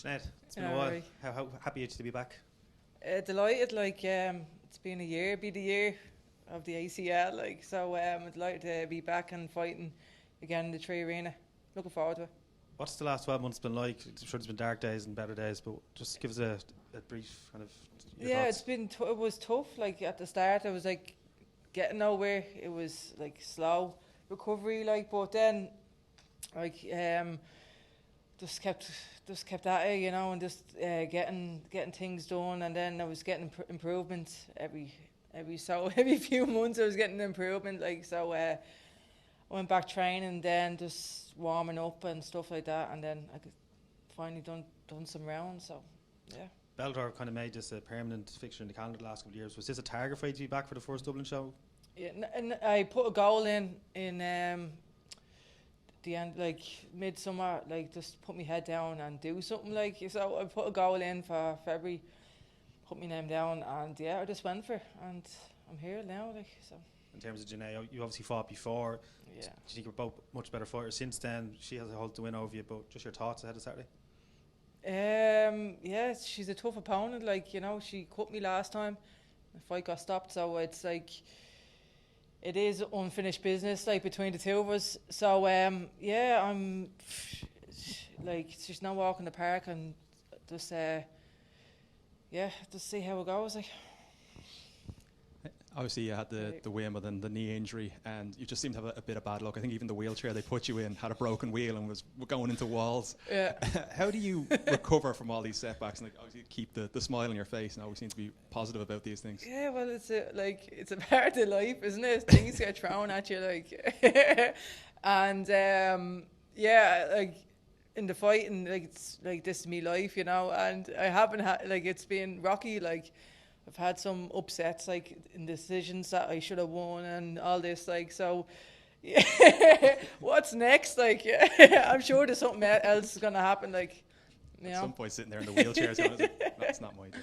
Sinead, it's been a while. Right. How happy are you to be back? Delighted, it's been a year, be the year of the ACL, so I'm delighted to be back and fighting again in the Tree Arena. Looking forward to it. What's the last 12 months been like? I'm sure there's been dark days and better days, but just give us a brief kind of your Yeah, thoughts. it's been it was tough. Like at the start, I was like getting nowhere. It was like slow recovery, but then like just kept at it, and just getting things done, and then I was getting improvement every every few months. I was getting improvement, I went back training, then just warming up and stuff like that, and then I could finally done some rounds. So yeah. Bellator kind of made this a permanent fixture in the calendar the last couple of years. Was this a target for you to be back for the first Dublin show? Yeah, and I put a goal in the end, midsummer, just put my head down and do something, so I put a goal in for February, put my name down, and yeah, I just went for it, and I'm here now, so. In terms of Janay, you obviously fought before. Yeah. Do you think you're both much better fighters since then? She has a hold to win over you, but just your thoughts ahead of Saturday? Yeah, she's a tough opponent, she cut me last time, the fight got stopped, so it's it is unfinished business, between the two of us. So, yeah, I'm, it's just no walk in the park, and just see how it goes, Obviously, you had the Wimbledon, the knee injury, and you just seemed to have a bit of bad luck. I think even the wheelchair they put you in had a broken wheel and was going into walls. Yeah. How do you recover from all these setbacks and obviously keep the smile on your face and always seem to be positive about these things? Yeah, well, it's a part of life, isn't it? Things get thrown at you, and yeah, in the fighting, it's this is me life, and I haven't had it's been rocky, I've had some upsets, in decisions that I should have won and all this, so yeah. What's next? I'm sure there's something else is going to happen, At some point sitting there in the wheelchair, that's not my idea.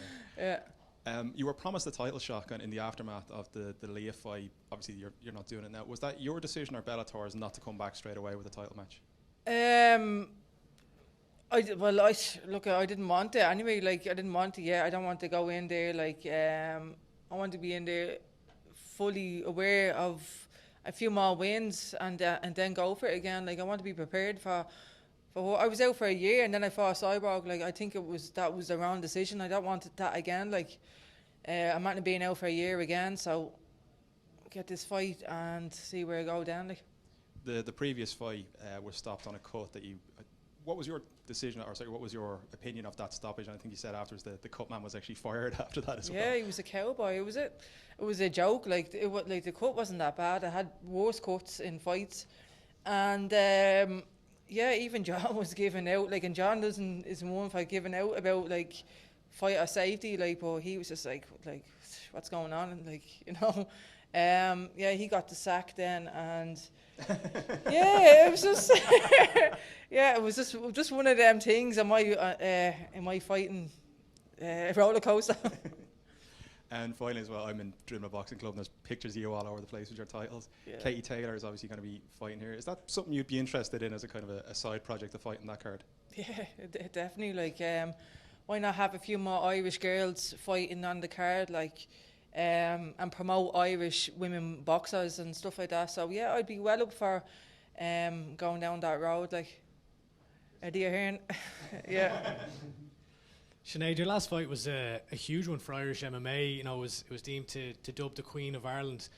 Yeah. You were promised a title shot in the aftermath of the Leah fight. Obviously, you're not doing it now. Was that your decision or Bellator's not to come back straight away with a title match? I didn't want it anyway. I didn't want it. Yeah, I don't want to go in there. I want to be in there fully aware of a few more wins and then go for it again. I want to be prepared for what I was out for a year, and then I fought Cyborg. I think that was the wrong decision. I don't want that again. I'm not being out for a year again. So get this fight and see where I go down. The previous fight was stopped on a cut that you. What was your decision, or sorry, what was your opinion of that stoppage? And I think you said afterwards the cut man was actually fired after that as well. Yeah, he was a cowboy. It was a joke. The cut wasn't that bad. I had worse cuts in fights, and yeah, even John was giving out. And John isn't one for giving out about fighter safety. But he was just what's going on? And yeah, he got the sack then, and yeah, it was just yeah, it was just one of them things in my fighting roller coaster. And finally as well, I'm in Dribble Boxing Club and there's pictures of you all over the place with your titles. Yeah. Katie Taylor is obviously going to be fighting here. Is that something you'd be interested in as a kind of a side project to fight in that card? Yeah, definitely. Why not have a few more Irish girls fighting on the card, and promote Irish women boxers and stuff like that. So yeah, I'd be well up for going down that road, Eddie Ahern. Yeah. Sinead, your last fight was a huge one for Irish MMA. It was deemed to dub the Queen of Ireland.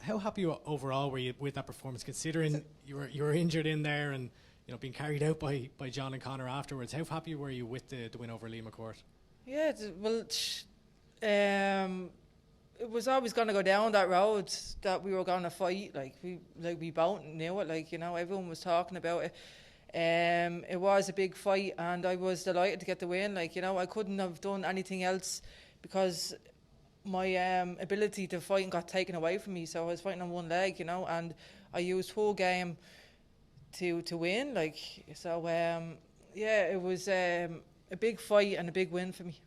How happy overall were you with that performance, considering you were injured in there and being carried out by John and Conor afterwards? How happy were you with the win over Lee McCourt? Yeah, it was always going to go down that road that we were going to fight. We both knew it. Everyone was talking about it. It was a big fight, and I was delighted to get the win. I couldn't have done anything else because my ability to fight got taken away from me. So I was fighting on one leg, and I used whole game to win. Yeah, it was a big fight and a big win for me.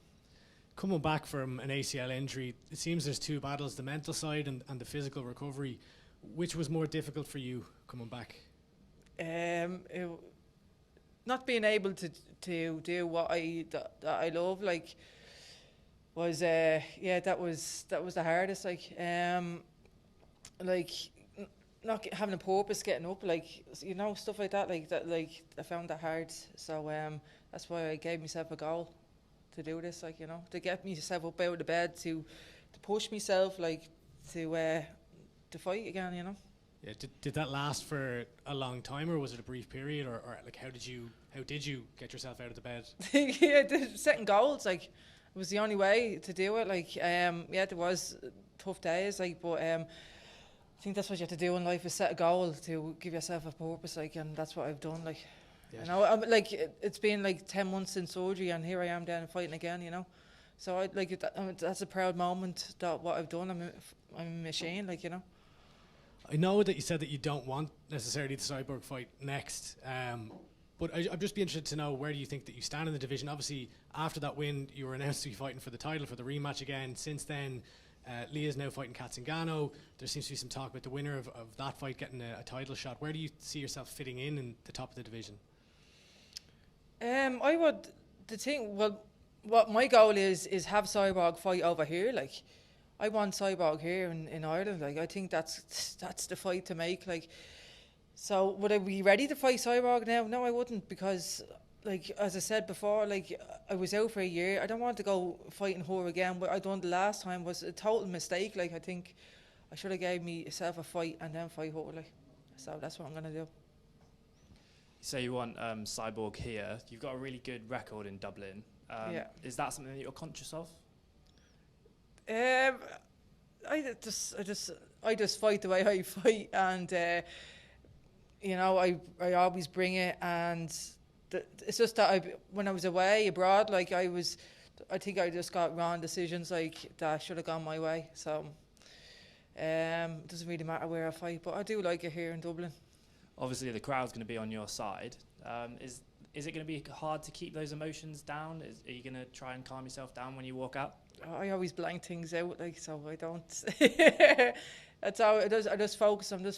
Coming back from an ACL injury, it seems there's two battles, the mental side and the physical recovery. Which was more difficult for you coming back? not being able to do what that I love, like, was that was the hardest, like not having a purpose, getting up, like, you know, stuff like that, like I found that hard. So that's why I gave myself a goal to do this, like, you know, to get myself up out of the bed, to push myself, like, to fight again, you know. Yeah, did that last for a long time, or was it a brief period, or like how did you get yourself out of the bed? Yeah, setting goals, like, it was the only way to do it. Like, yeah, there was tough days, like, but I think that's what you have to do in life, is set a goal to give yourself a purpose, like, and that's what I've done, like. Yeah. You know, I'm, like, it's been like 10 months since surgery, and here I am down fighting again, you know. So I like that's a proud moment, that what I've done. I'm a machine, like, you know. I know that you said that you don't want necessarily the Cyborg fight next, but I'd just be interested to know, where do you think that you stand in the division? Obviously, after that win, you were announced to be fighting for the title, for the rematch again. Since then, Leah's now fighting Katzengano. There seems to be some talk about the winner of that fight getting a title shot. Where do you see yourself fitting in the top of the division? What my goal is have Cyborg fight over here, like. I want Cyborg here in Ireland. Like, I think that's the fight to make. Like, so would I be ready to fight Cyborg now? No, I wouldn't, because, like, as I said before, like, I was out for a year. I don't want to go fighting her again. What I done the last time was a total mistake. Like, I think I should have gave myself a fight and then fight her. Like, so that's what I'm gonna do. So you want Cyborg here. You've got a really good record in Dublin. Yeah. Is that something that you're conscious of? I just fight the way I fight, and you know, I always bring it, and it's just that when I was away abroad, like, I think I just got wrong decisions, like, that should have gone my way. So it doesn't really matter where I fight, but I do like it here in Dublin. Obviously, the crowd's going to be on your side. Is it going to be hard to keep those emotions down? Are you going to try and calm yourself down when you walk out? I always blank things out, like, so I don't. That's how it does. I'm just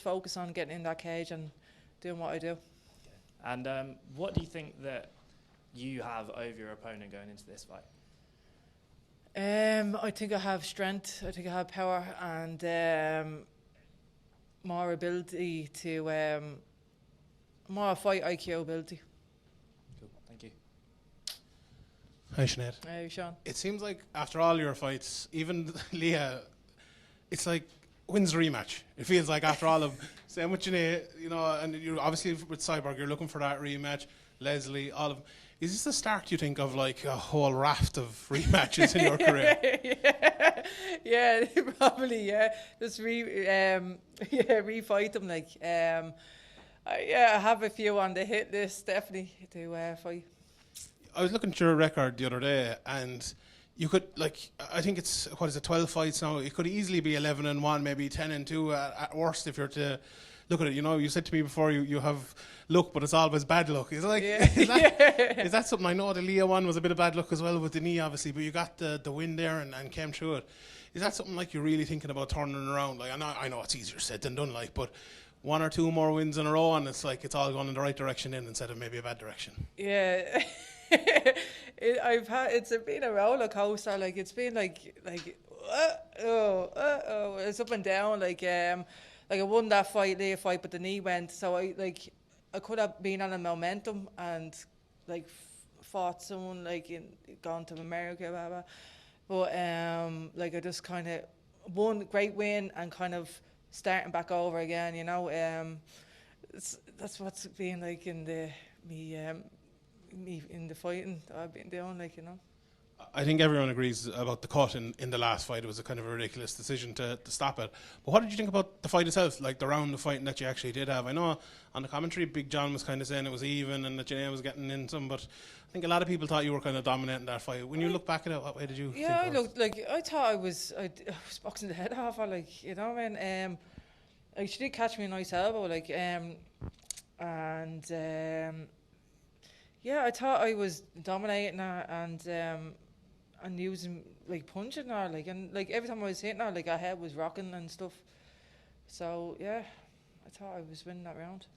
focused on getting in that cage and doing what I do. And what do you think that you have over your opponent going into this fight? I think I have strength. I think I have power and more ability to more fight IQ ability. Cool. Thank you. Hi, Sinead. Hey, Sean. It seems like after all your fights, even Leah, it's like wins the rematch. It feels like after all of same with Janay, you know, and you obviously with Cyborg, you're looking for that rematch. Leslie, all of them. Is this the start, you think, of like a whole raft of rematches in your career? Yeah, probably. Yeah, just refight them. Like, I have a few on the hit list, definitely, to fight. I was looking at your record the other day, and you could, like, I think it's 12 fights now. It could easily be 11-1, maybe 10-2 at worst if you're to look at it. You know, you said to me before you have luck, but it's always bad luck. Is it like is that something? I know the Leah one was a bit of bad luck as well with the knee, obviously, but you got the win there and came through it. Is that something like you're really thinking about turning around? Like, I know it's easier said than done, like, but one or two more wins in a row, and it's like it's all going in the right direction then instead of maybe a bad direction. Yeah. It's been a roller coaster. Like, it's been like it's up and down. Like I won that Leah fight, but the knee went. So I could have been on a momentum and like fought someone, like gone to America, blah, blah. But like, I just kind of won, great win, and kind of starting back over again. You know, that's what's been like in me in the fighting that I've been doing, like, you know. I think everyone agrees about the cut in the last fight. It was a kind of a ridiculous decision to stop it. But what did you think about the fight itself, like the round of fighting that you actually did have? I know on the commentary, Big John was kind of saying it was even and that Janay was getting in some, but I think a lot of people thought you were kind of dominating that fight. When you look back at it, what way did you think I looked like, I thought I was boxing the head off her, like, you know, and like, she did catch me a nice elbow, like, yeah, I thought I was dominating her and using, like, punching her, like, and like every time I was hitting her, like, her head was rocking and stuff. So yeah, I thought I was winning that round.